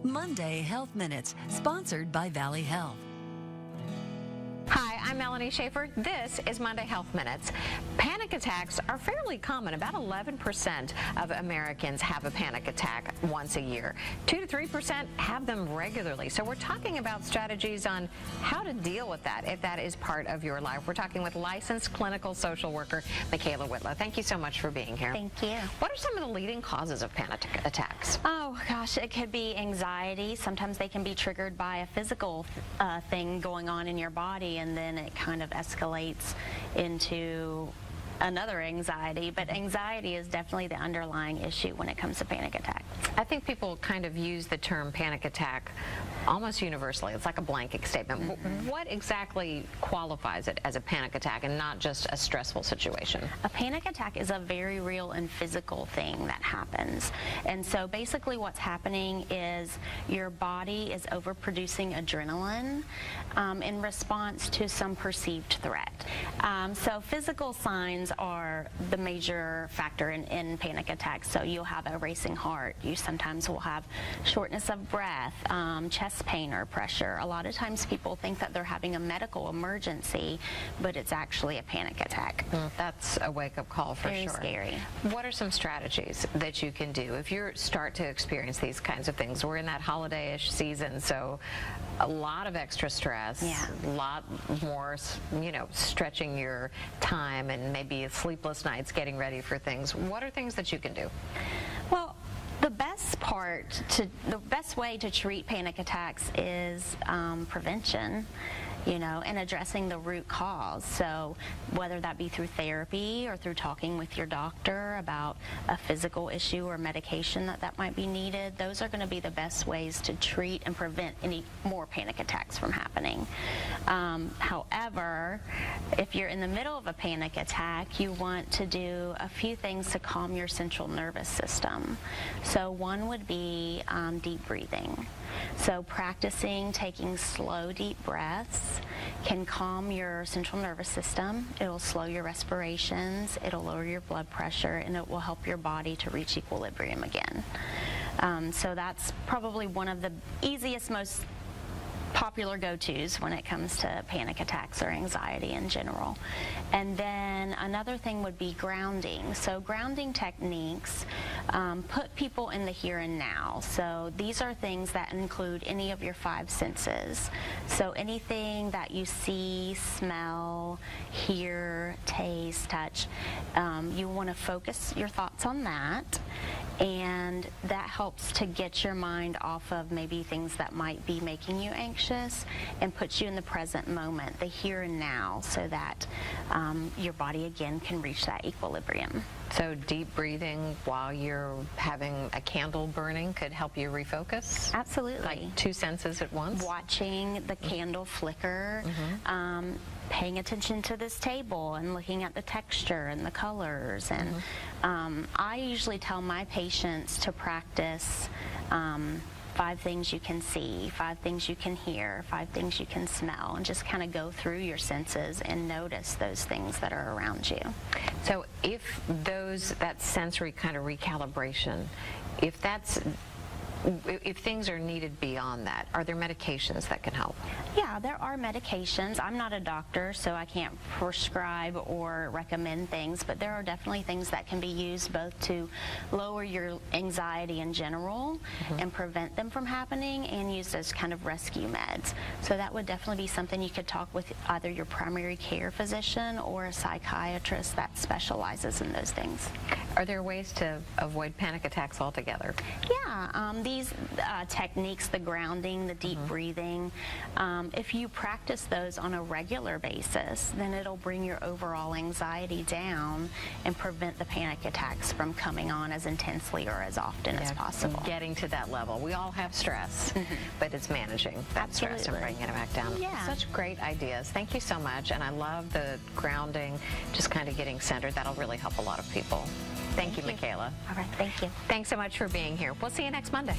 Monday Health Minutes, sponsored by Valley Health. Hi, I'm Melanie Schaefer. This is Monday Health Minutes. Panic attacks are fairly common. About 11% of Americans have a panic attack once a year. 2 to 3% have them regularly. So we're talking about strategies on how to deal with that if that is part of your life. We're talking with licensed clinical social worker Michaela Whitlow. Thank you so much for being here. Thank you. What are some of the leading causes of panic attacks? Oh gosh, it could be anxiety. Sometimes they can be triggered by a physical thing going on in your body, and then it kind of escalates into another anxiety. But anxiety is definitely the underlying issue when it comes to panic attacks. I think people kind of use the term panic attack almost universally. It's like a blanket statement. What exactly qualifies it as a panic attack and not just a stressful situation? A panic attack is a very real and physical thing that happens. And so basically what's happening is your body is overproducing adrenaline in response to some perceived threat. So physical signs are the major factor in panic attacks. So you'll have a racing heart. You sometimes will have shortness of breath, chest pain or pressure. A lot of times people think that they're having a medical emergency, but it's actually a panic attack. That's a wake-up call for Very sure. scary. What are some strategies that you can do if you start to experience these kinds of things? We're in that holiday-ish season, so a lot of extra stress, a lot more, stretching your time and maybe sleepless nights getting ready for things. What are things that you can do? Well, the best way to treat panic attacks is prevention, and addressing the root cause. So whether that be through therapy or through talking with your doctor about a physical issue or medication that might be needed, those are going to be the best ways to treat and prevent any more panic attacks from happening. However, if you're in the middle of a panic attack, you want to do a few things to calm your central nervous system. So one would be deep breathing. So practicing taking slow, deep breaths can calm your central nervous system. It'll slow your respirations, it'll lower your blood pressure, and it will help your body to reach equilibrium again. So that's probably one of the easiest, most popular go-tos when it comes to panic attacks or anxiety in general. And then another thing would be grounding. So grounding techniques put people in the here and now. So these are things that include any of your 5 senses. So anything that you see, smell, hear, taste, touch, you want to focus your thoughts on that. And that helps to get your mind off of maybe things that might be making you anxious and puts you in the present moment, the here and now, so that your body again can reach that equilibrium. So deep breathing while you're having a candle burning could help you refocus? Absolutely. Like 2 senses at once? Watching the candle flicker, paying attention to this table and looking at the texture and the colors. And I usually tell my patients to practice 5 things you can see, 5 things you can hear, 5 things you can smell, and just kind of go through your senses and notice those things that are around you. So if that sensory kind of recalibration, if things are needed beyond that, are there medications that can help? Yeah, there are medications. I'm not a doctor, so I can't prescribe or recommend things, but there are definitely things that can be used both to lower your anxiety in general and prevent them from happening, and used as kind of rescue meds. So that would definitely be something you could talk with either your primary care physician or a psychiatrist that specializes in those things. Are there ways to avoid panic attacks altogether? Yeah, these techniques, the grounding, the deep breathing, if you practice those on a regular basis, then it'll bring your overall anxiety down and prevent the panic attacks from coming on as intensely or as often as possible. Getting to that level. We all have stress, but it's managing that stress and bringing it back down. Yeah. Such great ideas. Thank you so much. And I love the grounding, just kind of getting centered. That'll really help a lot of people. Thank you, Michaela. All right, thank you. Thanks so much for being here. We'll see you next Monday.